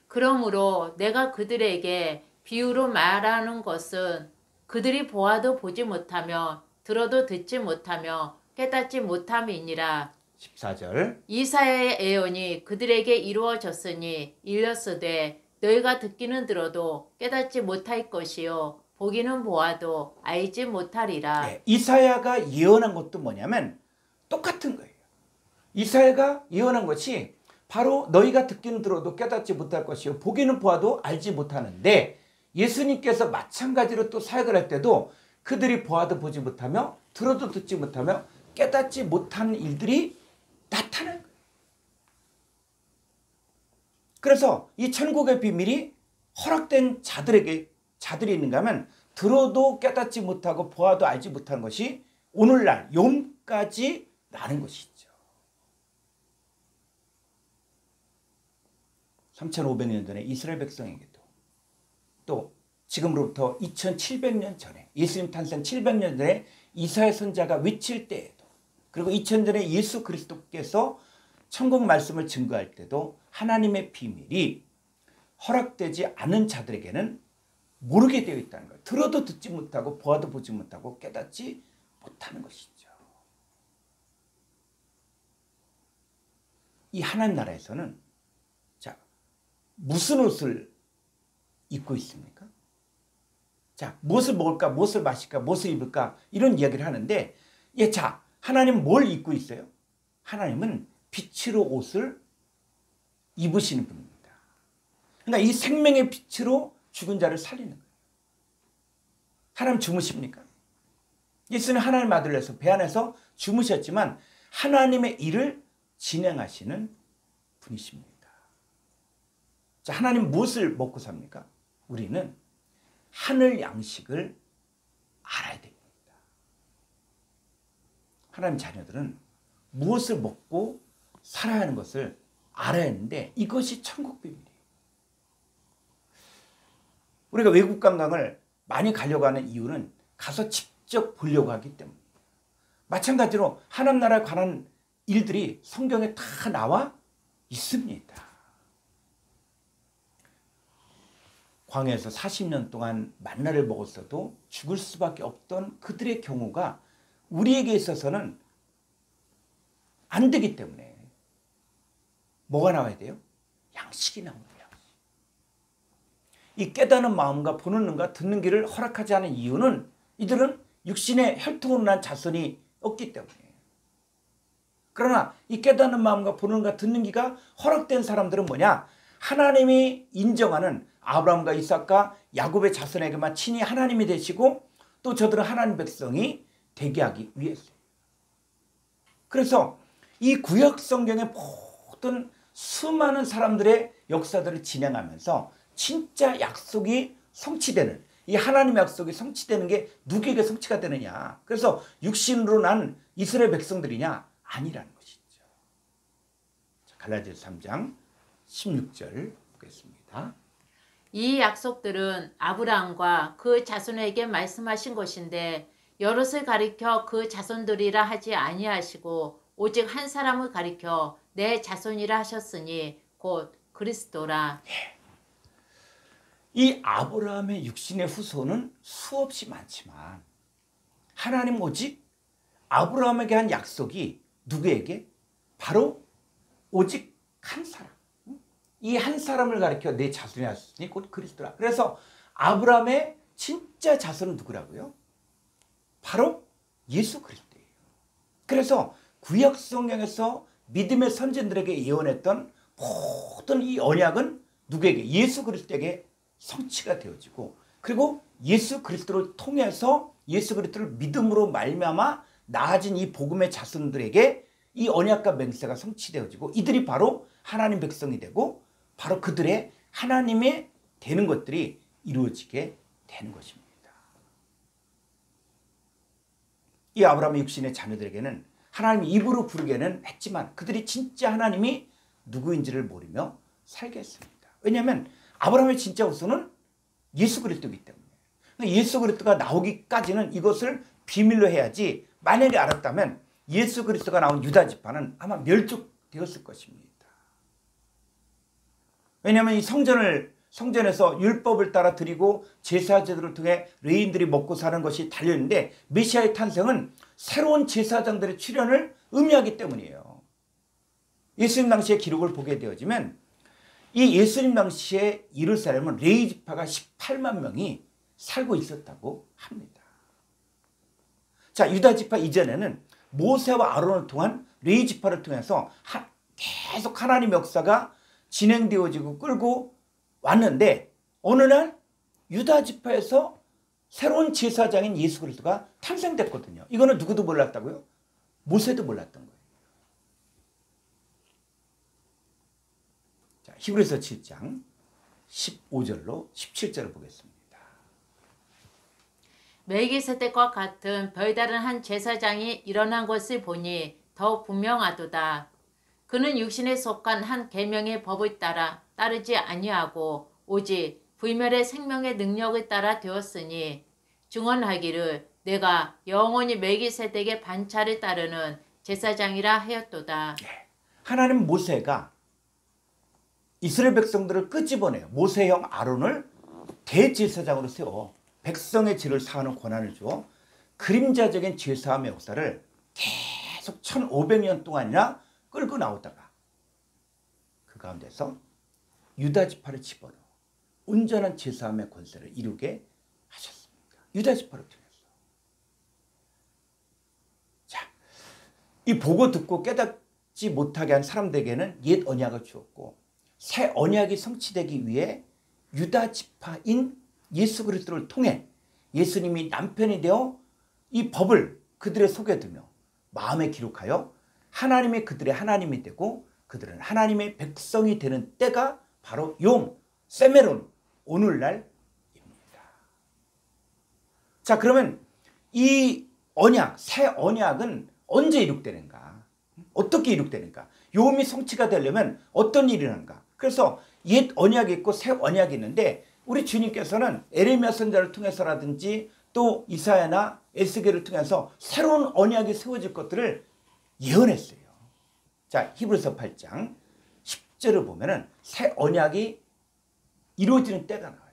S2: 그러므로 내가 그들에게 비유로 말하는 것은 그들이 보아도 보지 못하며 들어도 듣지 못하며 깨닫지 못함이니라.
S1: 14절
S2: 이사야의 예언이 그들에게 이루어졌으니 일렀으되 너희가 듣기는 들어도 깨닫지 못할 것이요 보기는 보아도 알지 못하리라.
S1: 네, 이사야가 예언한 것도 뭐냐면 똑같은 거예요. 이사야가 예언한 것이 바로 너희가 듣기는 들어도 깨닫지 못할 것이요 보기는 보아도 알지 못하는데 예수님께서 마찬가지로 또 사역을 할 때도 그들이 보아도 보지 못하며 들어도 듣지 못하며 깨닫지 못하는 일들이 나타나는 거예요. 그래서 이 천국의 비밀이 허락된 자들이 있는가 하면 들어도 깨닫지 못하고 보아도 알지 못하는 것이 오늘날 욤까지 나는 것이죠. 3500년 전에 이스라엘 백성에게도 또 지금으로부터 2700년 전에 예수님 탄생 700년 전에 이사야 선자가 외칠 때에도 그리고 2000년 전에 예수 그리스도께서 천국 말씀을 증거할 때도 하나님의 비밀이 허락되지 않은 자들에게는 모르게 되어 있다는 거예요. 들어도 듣지 못하고 보아도 보지 못하고 깨닫지 못하는 것이죠. 이 하나님 나라에서는 자, 무슨 옷을 입고 있습니까? 자, 무엇을 먹을까, 무엇을 마실까, 무엇을 입을까 이런 이야기를 하는데 자, 하나님 뭘 입고 있어요? 하나님은 빛으로 옷을 입으시는 분입니다. 그러니까 이 생명의 빛으로 죽은 자를 살리는 거예요. 하나님 주무십니까? 예수는 하나님 아들로서 배 안에서 주무셨지만 하나님의 일을 진행하시는 분이십니다. 자, 하나님 무엇을 먹고 삽니까? 우리는 하늘 양식을 알아야 됩니다. 하나님 자녀들은 무엇을 먹고 살아야 하는 것을 알아야 하는데 이것이 천국 비밀이에요. 우리가 외국 관광을 많이 가려고 하는 이유는 가서 직접 보려고 하기 때문입니다. 마찬가지로 하나님 나라에 관한 일들이 성경에 다 나와 있습니다. 광야에서 40년 동안 만나를 먹었어도 죽을 수밖에 없던 그들의 경우가 우리에게 있어서는 안 되기 때문에 뭐가 나와야 돼요? 양식이 나옵니다. 이 깨닫는 마음과 보는 눈과 듣는 귀를 허락하지 않은 이유는 이들은 육신의 혈통으로 난 자손이 없기 때문이에요. 그러나 이 깨닫는 마음과 보는 눈과 듣는 귀가 허락된 사람들은 뭐냐? 하나님이 인정하는 아브라함과 이삭과 야곱의 자손에게만 친히 하나님이 되시고 또 저들은 하나님 백성이 되게 하기 위해서요. 그래서 이 구약 성경의 모든 수많은 사람들의 역사들을 진행하면서 진짜 약속이 성취되는 이 하나님의 약속이 성취되는 게 누구에게 성취가 되느냐? 그래서 육신으로 난 이스라엘 백성들이냐? 아니라는 것이죠. 갈라디아서 3장 16절 보겠습니다.
S2: 이 약속들은 아브라함과 그 자손에게 말씀하신 것인데 여럿을 가리켜 그 자손들이라 하지 아니하시고 오직 한 사람을 가리켜 내 자손이라 하셨으니 곧 그리스도라.
S1: 이 아브라함의 육신의 후손은 수없이 많지만 하나님 오직 아브라함에게 한 약속이 누구에게? 바로 오직 한 사람. 이 한 사람을 가리켜 내 자손이 하셨으니 곧 그리스도라. 그래서 아브라함의 진짜 자손은 누구라고요? 바로 예수 그리스도예요. 그래서 구약 성경에서 믿음의 선진들에게 예언했던 모든 이 언약은 누구에게? 예수 그리스도에게 성취가 되어지고 그리고 예수 그리스도를 통해서 예수 그리스도를 믿음으로 말미암아 나아진 이 복음의 자손들에게 이 언약과 맹세가 성취되어지고 이들이 바로 하나님 백성이 되고 바로 그들의 하나님의 되는 것들이 이루어지게 되는 것입니다. 이 아브라함의 육신의 자녀들에게는 하나님 입으로 부르게는 했지만 그들이 진짜 하나님이 누구인지를 모르며 살게 했습니다. 왜냐하면 아브라함의 진짜 후손은 예수 그리스도이기 때문에. 예수 그리스도가 나오기까지는 이것을 비밀로 해야지 만약에 알았다면 예수 그리스도가 나온 유다 지파는 아마 멸족되었을 것입니다. 왜냐하면 이 성전에서 율법을 따라 드리고 제사 제도를 통해 레위인들이 먹고 사는 것이 달려있는데 메시아의 탄생은 새로운 제사장들의 출현을 의미하기 때문이에요. 예수님 당시의 기록을 보게 되어지면 이 예수님 당시에 예루살렘은 레위 지파가 18만 명이 살고 있었다고 합니다. 자, 유다 지파 이전에는 모세와 아론을 통한 레위 지파를 통해서 계속 하나님의 역사가 진행되어지고 끌고 왔는데 어느 날 유다 지파에서 새로운 제사장인 예수 그리스도가 탄생됐거든요. 이거는 누구도 몰랐다고요? 모세도 몰랐던 거예요. 자, 히브리서 7장 15절로 17절을 보겠습니다.
S2: 멜기세덱과 같은 별다른 한 제사장이 일어난 것을 보니 더욱 분명하도다. 그는 육신에 속한 한 계명의 법을 따르지 아니하고 오직 불멸의 생명의 능력을 따라 되었으니 증언하기를 내가 영원히 멜기세덱의 반차를 따르는 제사장이라 하였도다.
S1: 하나님 모세가 이스라엘 백성들을 끄집어내요. 모세형 아론을 대제사장으로 세워 백성의 죄를 사하는 권한을 주어 그림자적인 죄사함의 역사를 계속 1500년 동안이나 끌고 나오다가 그 가운데서 유다 지파를 집어넣어 온전한 죄사함의 권세를 이루게 하셨습니다. 유다 지파를 통해서. 자, 이 보고 듣고 깨닫지 못하게 한 사람들에게는 옛 언약을 주었고 새 언약이 성취되기 위해 유다 지파인 예수 그리스도를 통해 예수님이 남편이 되어 이 법을 그들의 속에 두며 마음에 기록하여 하나님이 그들의 하나님이 되고 그들은 하나님의 백성이 되는 때가 바로 용, 세메론, 오늘날입니다. 자, 그러면 이 언약, 새 언약은 언제 이룩되는가? 어떻게 이룩되는가? 요음이 성취가 되려면 어떤 일이 일어나는가? 그래서 옛 언약이 있고 새 언약이 있는데 우리 주님께서는 에레미야 선지자를 통해서라든지 또 이사야나 에스겔을 통해서 새로운 언약이 세워질 것들을 예언했어요. 자, 히브리서 8장 10절을 보면은 새 언약이 이루어지는 때가 나와요.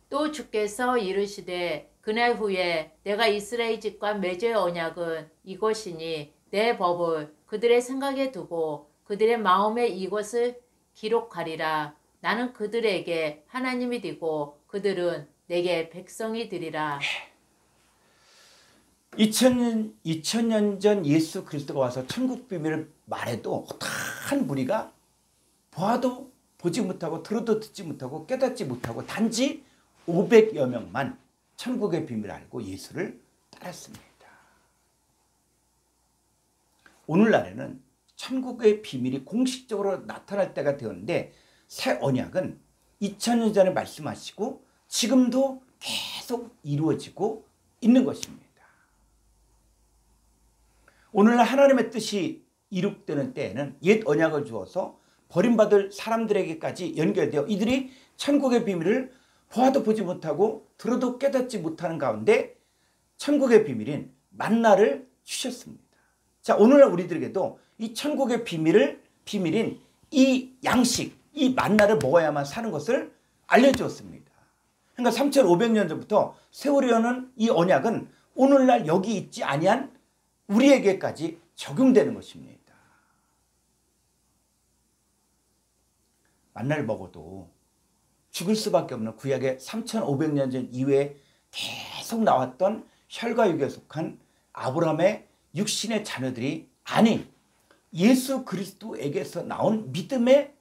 S2: 또 주께서 이르시되 그날 후에 내가 이스라엘 집과 맺을 언약은 이것이니 내 법을 그들의 생각에 두고 그들의 마음에 이것을 기록하리라. 나는 그들에게 하나님이 되고 그들은 내게 백성이 되리라.
S1: 2000년 전 예수 그리스도가 와서 천국 비밀을 말해도 허다한 무리가 보아도 보지 못하고 들어도 듣지 못하고 깨닫지 못하고 단지 500여 명만 천국의 비밀을 알고 예수를 따랐습니다. 오늘날에는 천국의 비밀이 공식적으로 나타날 때가 되었는데 새 언약은 2000년 전에 말씀하시고 지금도 계속 이루어지고 있는 것입니다. 오늘날 하나님의 뜻이 이룩되는 때에는 옛 언약을 주어서 버림받을 사람들에게까지 연결되어 이들이 천국의 비밀을 보아도 보지 못하고 들어도 깨닫지 못하는 가운데 천국의 비밀인 만나를 주셨습니다. 자, 오늘날 우리들에게도 이 천국의 비밀인 이 양식, 이 만나를 먹어야만 사는 것을 알려주었습니다. 그러니까 3500년 전부터 세우려는 이 언약은 오늘날 여기 있지 아니한 우리에게까지 적용되는 것입니다. 만나를 먹어도 죽을 수밖에 없는 구약의 3500년 전 이후에 계속 나왔던 혈과육에 속한 아브라함의 육신의 자녀들이 아닌 예수 그리스도에게서 나온 믿음의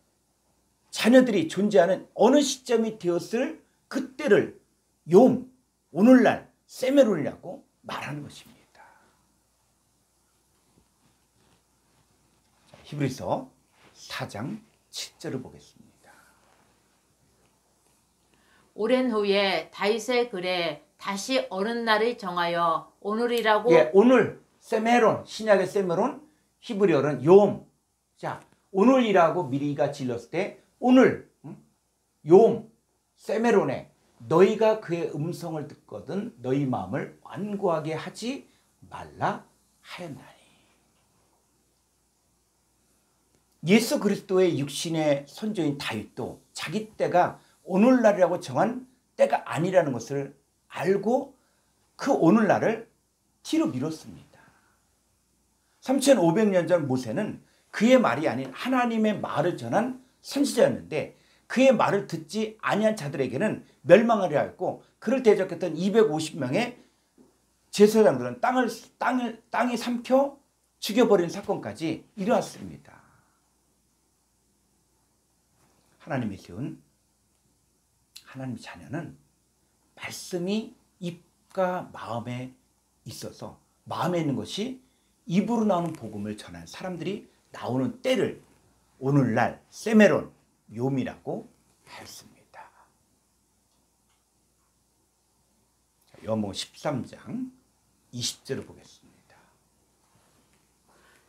S1: 자녀들이 존재하는 어느 시점이 되었을 그때를 욤, 오늘날 세메론이라고 말하는 것입니다. 히브리서 4장 7절을 보겠습니다.
S2: 오랜 후에 다윗의 글에 다시 어느 날을 정하여 오늘이라고.
S1: 예, 오늘 세메론, 신약의 세메론, 히브리어는 욤. 자, 오늘이라고 미리가 질렀을 때 오늘 욤, 세메론에 너희가 그의 음성을 듣거든 너희 마음을 완고하게 하지 말라 하였나니. 예수 그리스도의 육신의 선조인 다윗도 자기 때가 오늘날이라고 정한 때가 아니라는 것을 알고 그 오늘날을 뒤로 미뤘습니다. 3500년 전 모세는 그의 말이 아닌 하나님의 말을 전한 선지자였는데 그의 말을 듣지 아니한 자들에게는 멸망하려 했고 그를 대적했던 250명의 제사장들은 땅이 삼켜 죽여버린 사건까지 일어났습니다. 하나님이 세운 하나님의 자녀는 말씀이 입과 마음에 있어서 마음에 있는 것이 입으로 나오는 복음을 전하는 사람들이 나오는 때를 오늘날 세메론, 욤이라고 하였습니다. 요한복음 13장 20절을 보겠습니다.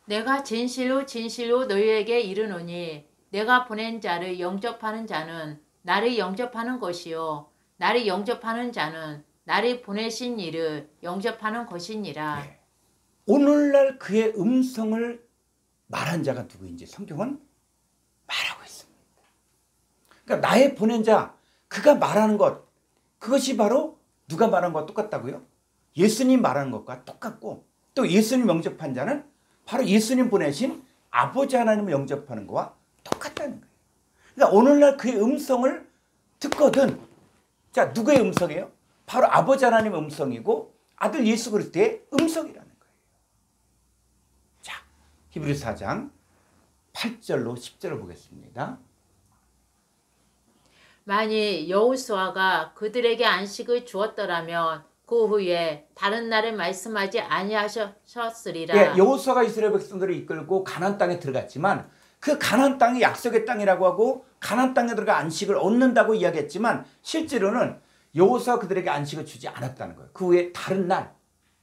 S2: 내가 진실로 진실로 너희에게 이르노니 내가 보낸 자를 영접하는 자는 나를 영접하는 것이요 나를 영접하는 자는 나를 보내신 이를 영접하는 것이니라.
S1: 네. 오늘날 그의 음성을 말한 자가 누구인지 성경은 말하고 있습니다. 그러니까 나의 보낸 자, 그가 말하는 것, 그것이 바로 누가 말한 것과 똑같다고요? 예수님 말하는 것과 똑같고, 또 예수님 영접한 자는 바로 예수님 보내신 아버지 하나님을 영접하는 것과 똑같다는 거예요. 그러니까 오늘날 그의 음성을 듣거든, 자, 누구의 음성이에요? 바로 아버지 하나님의 음성이고 아들 예수 그리스도의 음성이라는 거예요. 자, 히브리서 4장 8절로 10절을 보겠습니다.
S2: 만일 여호수아가 그들에게 안식을 주었더라면 그 후에 다른 날에 말씀하지 아니하셨으리라.
S1: 예, 여호수아가 이스라엘 백성들을 이끌고 가나안 땅에 들어갔지만 그 가나안 땅이 약속의 땅이라고 하고 가나안 땅에 들어가 안식을 얻는다고 이야기했지만 실제로는 여호수아가 그들에게 안식을 주지 않았다는 거예요. 그 후에 다른 날,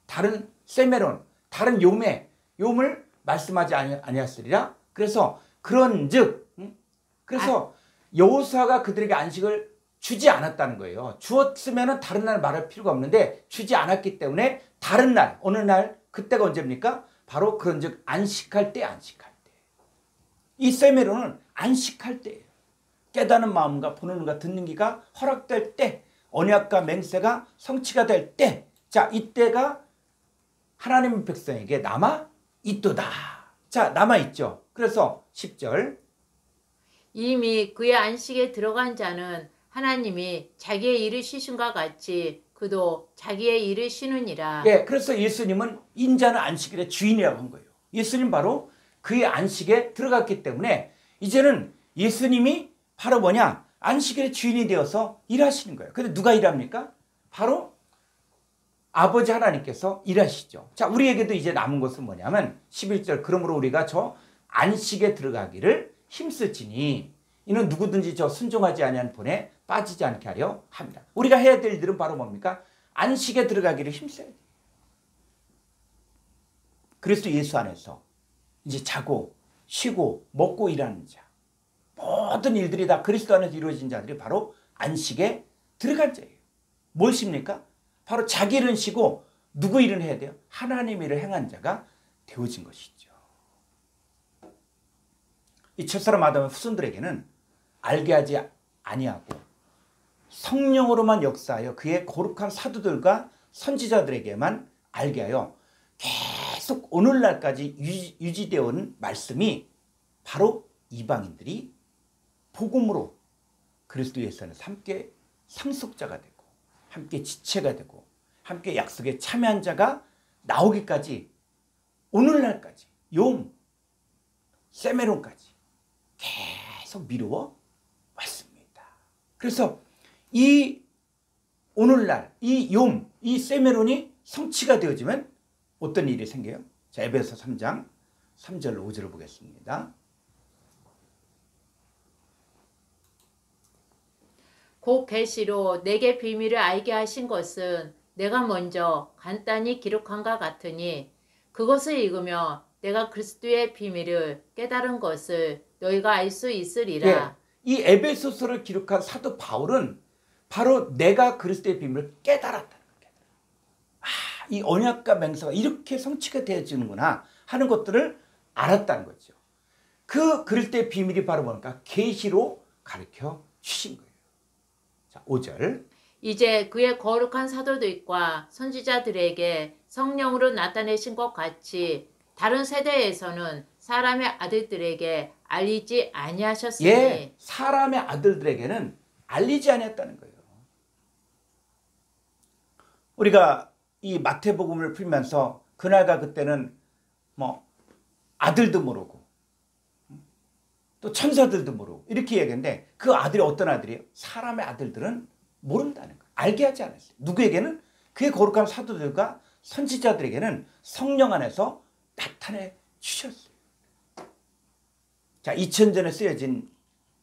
S1: 다른 세메론, 다른 욤을 말씀하지 아니하시리라. 그래서 그런즉, 그래서 여호수아가 그들에게 안식을 주지 않았다는 거예요. 주었으면 다른 날 말할 필요가 없는데 주지 않았기 때문에 다른 날, 어느 날, 그때가 언제입니까? 바로 그런즉 안식할 때, 안식할 때. 이 세메론은 안식할 때예요. 깨닫는 마음과 보는 눈과 듣는 귀가 허락될 때, 언약과 맹세가 성취가 될 때, 자, 이때가 하나님의 백성에게 남아 있도다. 자, 남아 있죠. 그래서 10절.
S2: 이미 그의 안식에 들어간 자는 하나님이 자기의 일을 쉬심과 같이 그도 자기의 일을 쉬느니라.
S1: 예, 그래서 예수님은 인자는 안식일의 주인이라고 한 거예요. 예수님 바로 그의 안식에 들어갔기 때문에 이제는 예수님이 바로 뭐냐? 안식일의 주인이 되어서 일하시는 거예요. 근데 누가 일합니까? 바로 아버지 하나님께서 일하시죠. 자, 우리에게도 이제 남은 것은 뭐냐면 11절. 그러므로 우리가 저 안식에 들어가기를 힘쓸지니 이는 누구든지 저 순종하지 아니한 본에 빠지지 않게 하려 합니다. 우리가 해야 될 일들은 바로 뭡니까? 안식에 들어가기를 힘써야 돼요. 그리스도 예수 안에서 이제 자고 쉬고 먹고 일하는 자, 모든 일들이 다 그리스도 안에서 이루어진 자들이 바로 안식에 들어간 자예요. 뭘 쉽니까? 바로 자기 일은 쉬고 누구 일은 해야 돼요? 하나님 일을 행한 자가 되어진 것이죠. 이 첫사람 아담의 후손들에게는 알게 하지 아니하고 성령으로만 역사하여 그의 거룩한 사도들과 선지자들에게만 알게 하여 계속 오늘날까지 유지되어 온 말씀이 바로 이방인들이 복음으로 그리스도 예수 안에서 함께 상속자가 되고 함께 지체가 되고 함께 약속에 참여한 자가 나오기까지 오늘날까지 세메론까지 계속 미루어 왔습니다. 그래서 이 오늘날 이 세메론이 성취가 되어지면 어떤 일이 생겨요? 자, 에베소 3장 3절로 5절을 보겠습니다.
S2: 곧 계시로 내게 비밀을 알게 하신 것은 내가 먼저 간단히 기록한과 같으니 그것을 읽으며 내가 그리스도의 비밀을 깨달은 것을 너희가 알 수 있으리라.
S1: 예, 이 에베소서를 기록한 사도 바울은 바로 내가 그리스도의 비밀을 깨달았다는 거예요. 이 언약과 맹세가 이렇게 성취가 되어지는구나 하는 것들을 알았다는 거죠. 그 그리스도의 비밀이 바로 뭔가 계시로 가르쳐 주신 거예요. 자, 5절.
S2: 이제 그의 거룩한 사도들과 선지자들에게 성령으로 나타내신 것 같이 다른 세대에서는 사람의 아들들에게 알리지 아니하셨으니.
S1: 예, 사람의 아들들에게는 알리지 아니했다는 거예요. 우리가 이 마태복음을 풀면서 그날과 그때는 뭐 아들도 모르고 또 천사들도 모르고 이렇게 얘기했는데 그 아들이 어떤 아들이에요? 사람의 아들들은 모른다는 거예요. 알게 하지 않았어요. 누구에게는? 그의 거룩한 사도들과 선지자들에게는 성령 안에서 나타내 주셨어요. 자, 2000전에 쓰여진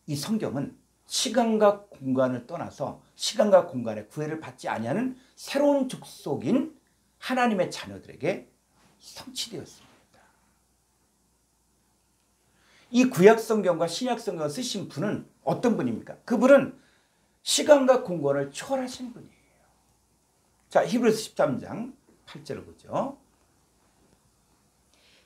S1: 이 성경은 시간과 공간을 떠나서 시간과 공간의 구애를 받지 아니하는 새로운 족속인 하나님의 자녀들에게 성취되었습니다. 이 구약성경과 신약성경을 쓰신 분은 어떤 분입니까? 그분은 시간과 공간을 초월하신 분이에요. 자, 히브리서 13장 8절을 보죠.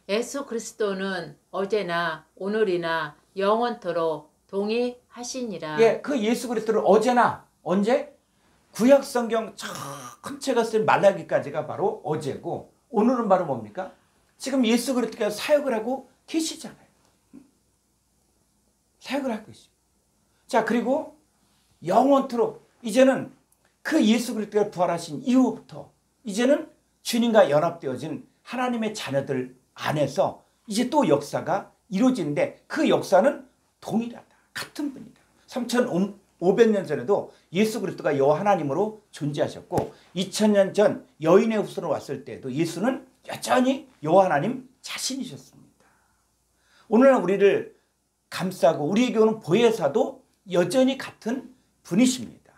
S2: 예수 그리스도는 어제나 오늘이나 영원토록 동의하시니라.
S1: 예, 그 예수 그리스도를 어제나 언제? 구약 성경 큰 책을 쓴 말라기까지가 바로 어제고 오늘은 바로 뭡니까? 지금 예수 그리스도가 사역을 하고 계시잖아요. 사역을 하고 계시죠. 자, 그리고 영원토록 이제는 그 예수 그리스도가 부활하신 이후부터 이제는 주님과 연합되어진 하나님의 자녀들 안에서 이제 또 역사가 이루어지는데 그 역사는 동일하다. 같은 분이다. 3,500년 전에도 예수 그리스도가 여호와 하나님으로 존재하셨고 2000년 전 여인의 후손으로 왔을 때도 예수는 여전히 여호와 하나님 자신이셨습니다. 오늘날 우리를 감싸고 우리에게 오는 보혜사도 여전히 같은 분이십니다.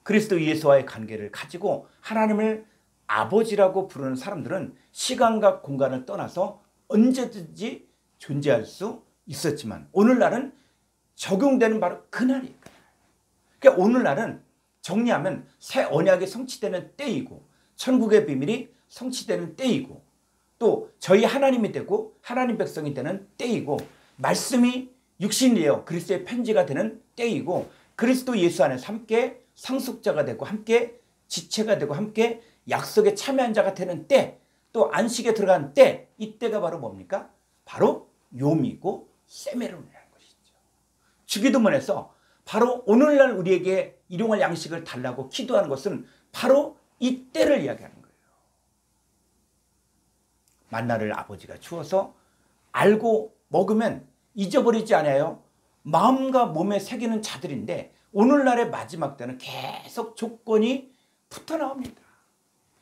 S1: 그리스도 예수와의 관계를 가지고 하나님을 아버지라고 부르는 사람들은 시간과 공간을 떠나서 언제든지 존재할 수 있었지만 오늘날은 적용되는 바로 그날이에요. 그러니까 오늘날은 정리하면 새 언약이 성취되는 때이고 천국의 비밀이 성취되는 때이고 또 저희 하나님이 되고 하나님 백성이 되는 때이고 말씀이 육신이 되어 그리스도의 편지가 되는 때이고 그리스도 예수 안에서 함께 상속자가 되고 함께 지체가 되고 함께 약속에 참여한 자가 되는 때 또 안식에 들어간 때 이때가 바로 뭡니까? 바로 요미고 세메론이라는 것이죠. 주기도문에서 바로 오늘날 우리에게 일용할 양식을 달라고 기도하는 것은 바로 이때를 이야기하는 거예요. 만나를 아버지가 주어서 알고 먹으면 잊어버리지 않아요. 마음과 몸에 새기는 자들인데 오늘날의 마지막 때는 계속 조건이 붙어 나옵니다.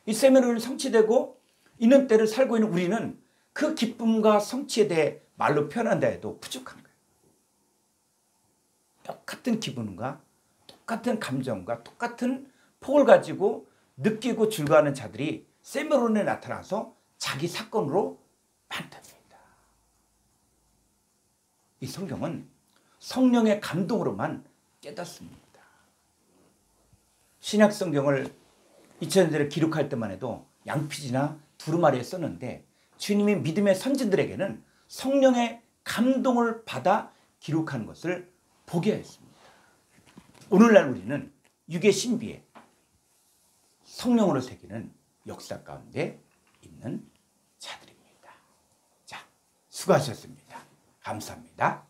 S1: 이 세메론이 성취되고 있는 때를 살고 있는 우리는 그 기쁨과 성취에 대해 말로 표현한다 해도 부족한 거예요. 똑같은 기분과 똑같은 감정과 똑같은 폭을 가지고 느끼고 즐거워하는 자들이 세메론에 나타나서 자기 사건으로 많답니다. 이 성경은 성령의 감동으로만 깨닫습니다. 신약 성경을 2000년 전에 기록할 때만 해도 양피지나 두루마리에 썼는데 주님이 믿음의 선진들에게는 성령의 감동을 받아 기록한 것을 보게 했습니다. 오늘날 우리는 육의 신비에 성령으로 새기는 역사 가운데 있는 자들입니다. 자, 수고하셨습니다. 감사합니다.